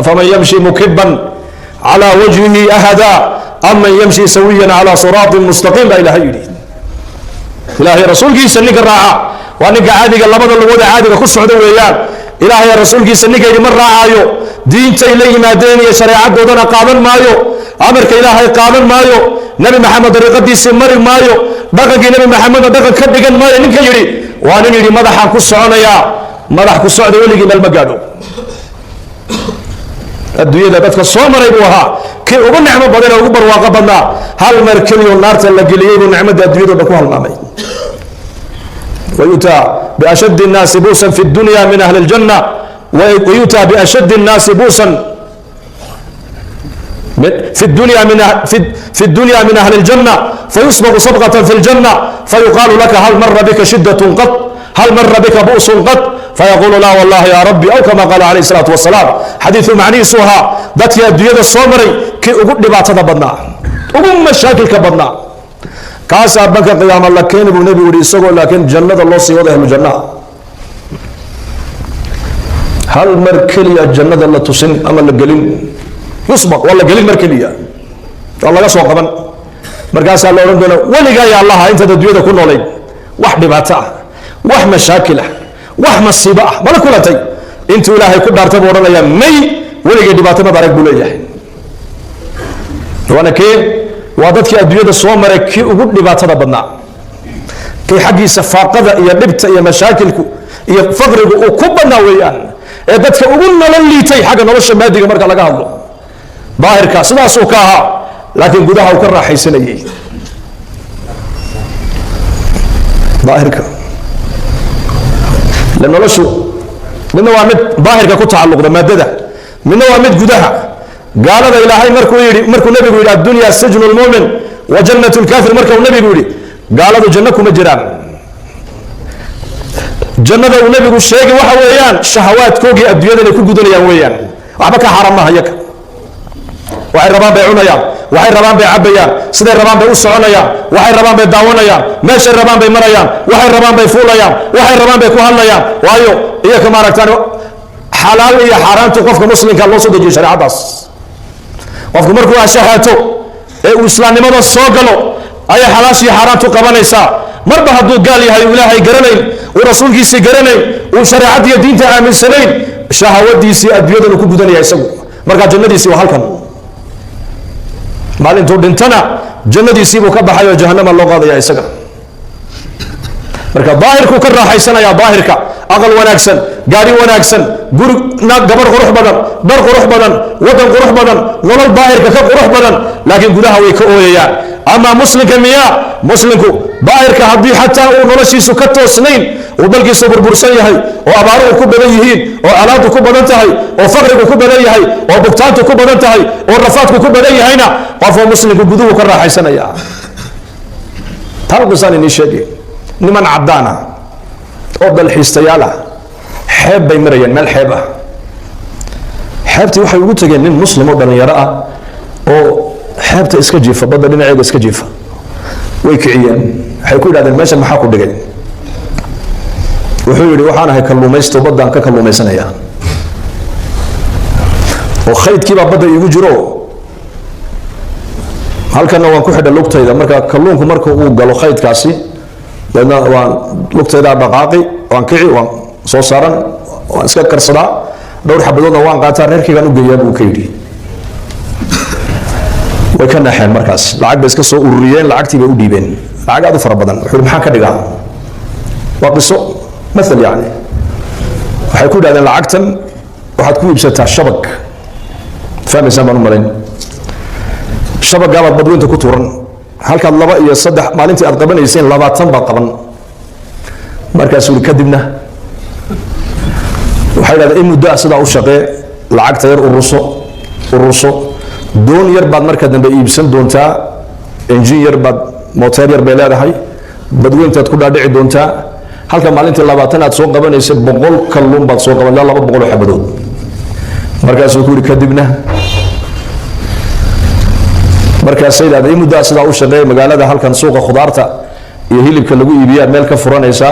أفمن يمشي مكبا على وجهه أهدا أم من يمشي سويا على صراط مستقيم لا إله إلا إلهي رسولك سنك الراعة وأنك عادي قال لبضل الوضع عادي كل سعودة ويان إلهي رسولك سنك يمر راعايو دين إليه ما ديني شريعة ودنا قابل مايو أمرك إلهي قابل مايو نبي محمد رقدي سمر مايو بقى نبي محمد بقى كدقا مايو نك يري وأنا يري مدح كسعنا يا مدح كسعودة ولي قبل المقادو الدنيا بدك الصومر يبوها كي أقول نعمة بدنا وقبر وقبلنا هل مركلي والنار تلقليه ونعمة الدنيا بكوها المامي ويؤتى بأشد الناس بوسا في الدنيا من أهل الجنة ويؤتى بأشد الناس بوسا في الدنيا من أهل الجنة فيصبغ صبغة في الجنة فيقال لك هل مر بك شدة قط هل مر بك بؤس قط فيقول لا والله يا ربي أو كما قال عليه الصلاة والسلام حديث معني سوها ذات الدنيا الصومري كي أقول لبعض بدنا أقول مشاكل كبدنا كاسا بك قيام الله كين ابو نبي ودي سوى لكن جنة الله سيوضع الجنة هل مركلية جنة الله تسن أما القليل يسبق والله قليل مركلية الله يسوى قبل مركاسا الله رندنا ولقى يا الله انت الدنيا كله لي واحد باتع واحد مشاكله واحد مصيبه ولا كلتي انت الهي كل دارته ورنا يا مي ولقى دباتة ما بارك بوليه وانا كيف وادتك الدنيا الصومر كي أقول لبعض بدنا كي حقي سفاقة يا دبت يا مشاكلك يا فقر وكبنا ويان ادتك أقولنا للي تي حاجة نرش مادي مرك على قهوة ظاهر كاسدا سوكاها لكن جودها وكرر حيسني ظاهر كا لأنه لشو من وامد ظاهر كا كنت تعلق مادة من وامد جودها قال هذا إلهي مركو نبي يقول الدنيا سجن المؤمن وجنة الكافر مركو نبي يقول قال هذا جنكم الجيران جنة النبي يقول شيء وحويان شهوات كوكي الدنيا اللي كل دنيا ويان وعبك حرام ما هيك وحي الربان بيعونا يا وحي الربان بيعبيان سيد الربان بيوسعونا يا وحي الربان بيداونا يا ماشي الربان بيمريان وحي الربان بيفولا يا وحي الربان بيكوهلا يا وايو إياك ما ركتان حلال يا حرام تقف كمسلم كان الله صدق شريعة داس qofku markuu ashahaato ee uu islaamnimada soo galo ay xalaashii xaraantu qabanaysaa marba hadduu gaal yahay ilaahay garanayn uu rasuulkiisa garanayn uu shariicada iyo diinta aaminsanayn shahawadiisii adduunyada ku gudanaya isagu marka jannadiisii waa halkan maalintuu dhintana jannadiisii buu ka baxay oo jahannama loo qaadaya isaga marka daahirku ka raaxaysanaya daahirka aqal wanaagsan gaari wanaagsan guri gabar qurux badan dar qurux badan wadan qurux badan nolol daahirka ka qurux badan laakiin gudaha way ka ooyayaan ama muslimka miya muslimku daahirka haddii xataa uu noloshiisu ka toosnayn uu balkiisu burbursan yahay oo abaaruhu ku badan yihiin oo alaabtu ku badan tahay oo faqrigu ku badan yahay oo bugtaantu ku badan tahay oo rafaadku ku badan yahayna qofka muslimku guduhu ka raaxaysanaya talqisan in sheegay niman caddaana oo dalxiistayaal ah xeeb bay marayaan meel xeeb ah xeebtii waxay ugu tageen nin muslim oo dhalinyaro ah oo xeebta iska jiifa badda dhinaceeda iska jiifa way kiciyeen waxay ku yidhahdeen meeshan maxaa ku dhigay wuxuu yidhi waxaan ahay kalluumaysto baddaan ka kalluumaysanayaa oo khaydkii baa badda iigu jiro halkana waan ku xidha lugtayda marka kalluunku marka uu galo khaydkaasi لأنه وان لقطة إذا دقائق وان كعي وان صوصارا وان سكر صدا دور حبضونا وان قاتار هيك كانوا جيابو كيدي وكان حين مركز لعق بس كسو أوريين لعقتي بودي بين لعق هذا فربضان حلم حكى دقا وقصو مثل يعني حيكون هذا لعقتن وحتكون بسات الشبك فاهم زمان مرين الشبك قال بدون تكتورن halka laba iyo saddex maalintii aad qabanayseen 20 baa qaban markaas uu kadibna waxay leedahay in muddo sida u shaqee lacagta yar uruso doon yar baad marka dambe iibsan doontaa engine yar baad motor yar bay leedahay badweyntaad ku dhaadhici doontaa halka maalintii 20 aad soo qabanaysay 100 kalluun baad soo qaban 200 xabadood markaas uu ku kadibna markaas ay leedahay muddo sida u shaqeey magaalada halkan suuqa khudaarta iyo hilibka lagu iibiyaa meel ka furanaysa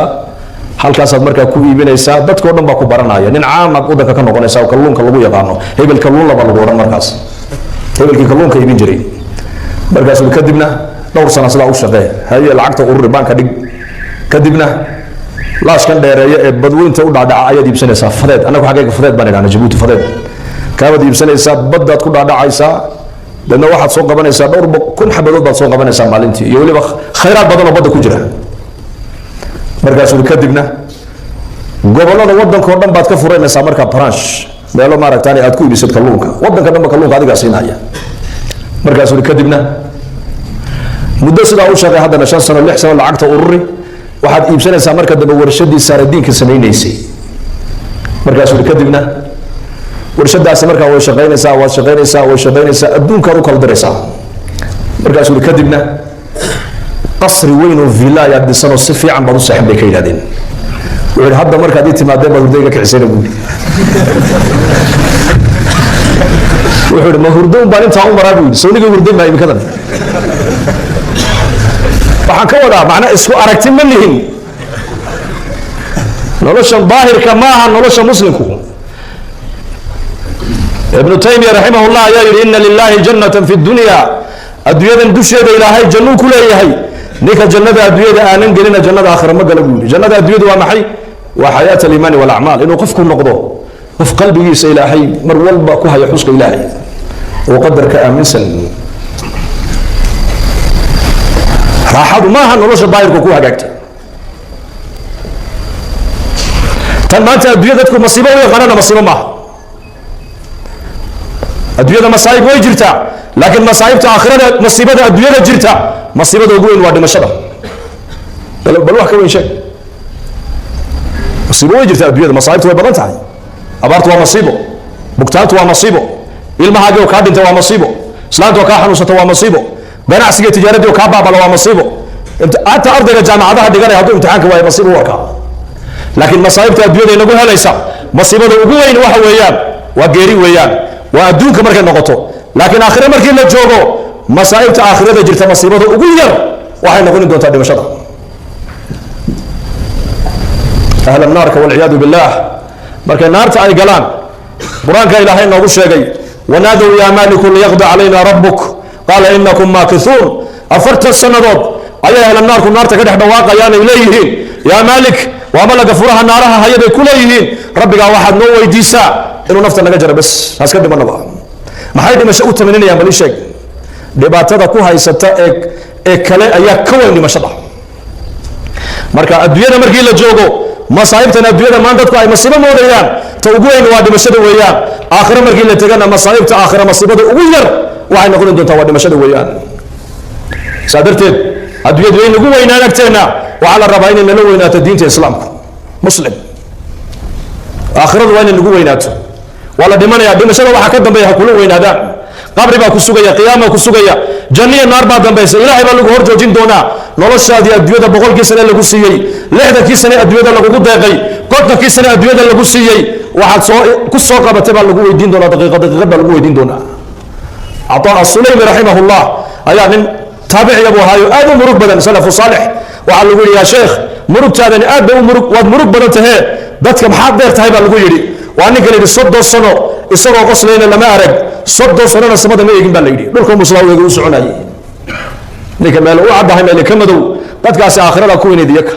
halkaasaad markaa ku iibinaysaa dadkoo dhan baa ku baranaya nin caamaad waddanka ka noqonaysa oo kalluunka lagu yaqaano hebel kalluunla baa lagu odhan markaas hebelkii kalluunka iibin jiray markaasuu kadibna dhowr sana sidaa u shaqee haye lacagta ururi baanka dhig kadibna laashkan dheereeya ee badweynta u dhaadhaca ayaad iibsanaysaa fadeed annagu xaggayga fadeed baan idhahna jabuuti fadeed kaabaad iibsanaysaa baddaad ku dhaadhacaysaa dadna waxaad soo qabanaysaa dhowr kun xabadood baad soo qabanaysaa maalintii iyo weliba khayraad badan oo badda ku jira markaasuu kadibna gobollada waddankao dhan baad ka furanaysaa markaa branch meelo maaragtaan aad ku iibisad kalluunka waddanka dhanba kalluunka adigaa siinaya markaasuu kadibna muddo sidaa u shaqey haddana 5 sano 6 sano lacagta ururi waxaad iibsanaysaa marka dambe warshadii saaradiinka samaynaysay markaasuu kadibna warshadaasi markaa way shaqaynaysaa way shaqaynaysaa adduunkaad u kala diraysaa markaasuu kadibna qasri weyn oo villa ayaad dhisanoo si fiican baad u saaxiib bay ka yidhahdeen wuxuu yidhi hadda markaad ii timaadeen baad hurdayga kicisayna buuli wuxuu yidhi ma hurdoon baan intaa u maraa buu yidhi sawniga hurday maa imikadan waxaan ka wadaa macna isku aragti ma lihin noloshan daahirka maaha nolosha muslimku ibnu taymiya raximahullah ayaa yidhi ina lilahi jannatan fi dunya adduunyadan dusheeda ilaahay jannuu ku leeyahay ninka jannada adduunyada aanan gelina jannada aakhira ma gala buu yidhi jannada adduunyadu waa maxay waa xayaat aliimaani walacmaal inuu qofku noqdo qof qalbigiisa ilaahay mar walba ku haya xuska ilaahay oo qadarka aaminsan raaxadu maaha nolosha daahirka ku hagaagta tan maanta adduunya dadku masiibo u yaqaanana masiibo maaha adduunyada masaa'ib way jirtaa laakiin masaa'ibta aakhirada masiibada adduunyada jirta masiibada ugu weyn waa dhimashada bal wax ka weyn sheeg masiibo way jirtaa adduunyada masaa'ibtu way badan tahay abaartu waa masiibo bugtaantu waa masiibo ilmahaaga oo kaa dhinta waa masiibo islaanta oo kaa xanuunsata waa masiibo ganacsiga tijaaradii oo kaa baabala waa masiibo حتى أرضك الجامعة هذا دقنا هذول امتحانك وهي مصيبة وكا لكن مصايب الدنيا نقول هلا يسا مصيبة وقوين وها ويان وغيري ويان وأدونك مركز نقطه لكن آخر مركز نجوبه مصايب آخرة جرت مصيبة وقوين وحي نقول دون تادي مشطة أهل النار والعياذ بالله مركز النار تعالي قلان قرآنك إلهي نقول شيء ونادوا يا مالك ليقضي علينا ربك قال إنكم ماكثون أفرت السندود أي أهل النار كن نار تكدح بواقع يعني إليهين يا مالك وما لك فرها نارها هي بكليهين ربك واحد نو يديسا إنه نفتح نجر بس هسكت من الله ما حد مش أوت منين يا مالي شيء دبعتها كوها يستا كلا أيا كوين ما شاء الله مركا الدنيا مركي لجوجو ما صاحبتنا الدنيا ما عندك أي مصيبة موريان توجوين وادي مشهد ويان آخر مركي لتجنا ما صاحبت آخر مصيبة وير وعين نقول دون توادي مشهد ويان سادرتين الدنيا دوين نقول وين نكتنا وعلى الربعين من وين الدين الإسلام مسلم آخر وين نقول وينات ولا دمنا يا دمشق وحكت دم بيحكوا وين هذا قبر بقى كسوجيا قيامة كسوجيا جنية نار بعد دم بيس إلهي بالله هور جوجين دونا نلاش هذه الدنيا بقول كيسنا اللي قصيي لحد كيسنا الدنيا اللي قود دقي قد كيسنا الدنيا اللي قصيي واحد كسوق بتبع اللي قوي دين دونا دقيقة اللي قوي دين دونا عطاء السليمي رحمه الله أيام تابع يا ابو هايو ادم مرق بدن سلف صالح وعلى يقول يا شيخ مرق هذا ادم مرق ومرق بدنته dadka maxaad deertahay baa lagu yiri waa ninka leeyahay 30 sano isagoo qoslayna lama arag 30 sano samada ma eegin baa la yiri dhulka muslaawiga u soconayay ninka meel uu cabahay meel ka madow dadkaas aakhirada ku weenidiyaka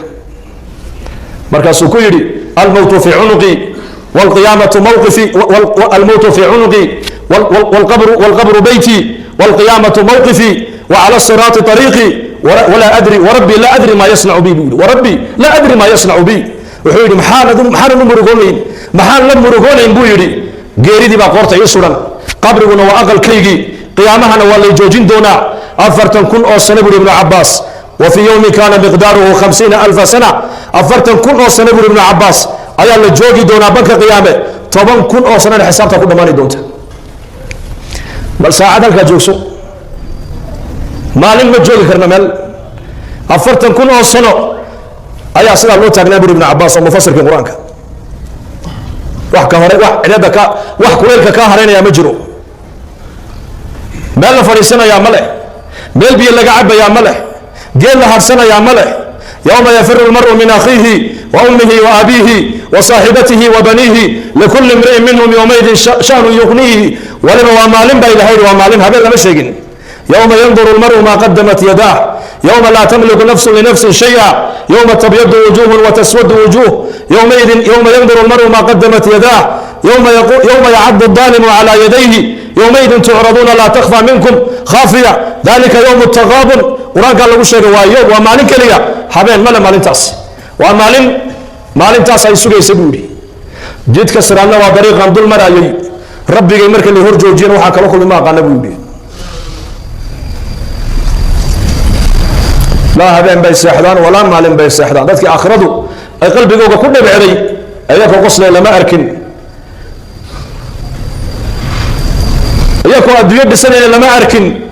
markaasuu ku yiri al mawtu fi unuqi wal qiyamatu mawqifi wal mawtu fi unuqi wal qabru bayti wal qiyamatu mawqifi وعلى الصراط طريقي ولا أدري وربي لا أدري ما يصنع بي وربي لا أدري ما يصنع بي وحيد محال نمرقونين محال نمرقونين بويري غيري دي باقورتا يسورا قبرنا وأقل كيجي قيامها والله جوجين دونا أفرتن كن أو سنة ابن عباس وفي يوم كان مقداره 50,000 سنة أفرتن كن أو سنة ابن عباس أيا اللي جوجي دونا بك قيامه طبعا كن أو سنة الحساب تكون ماني دونتا بل ساعة الكجوسو maalin ma joogi karna meel 40,000 oo sano ayaa sida loo taagnaa buri ibn Abbas oo mufasirka quraanka wax ka hore wax cilada ka wax kuleelka ka hareynaya ma jiro meel la fariisanaya ma leh meel biyo laga cabaya ma leh geel la harsanaya ma leh يوم يفر المرء من أخيه وأمه وأبيه وصاحبته وبنيه لكل امرئ منهم يومئذ شأن يغنيه ولما ومال بين هير ومال هبل لما شيء يوم ينظر المرء ما قدمت يداه يوم لا تملك نفس لنفس شيئا يوم تبيض وجوه وتسود وجوه يوم ينظر المرء ما قدمت يداه يوم يعض الظالم على يديه يومئذ تعرضون لا تخفى منكم خافية ذلك يوم التغابن قرآن قال له شيء وايوب ومالين كليا حبين ملا مالين تاس ومالين تاس أي سوق يسبوني جد كسرنا وطريق عند المرايي ربي يمرك اللي هرجو جين وحكى له كل ما قال بودي لا هبين بيسحدان ولا مالين بيسحدان ذاتك آخرته أي قلبي جوجا كله بعلي أياك غسل لما أركن أياك أدوية سنة لما أركن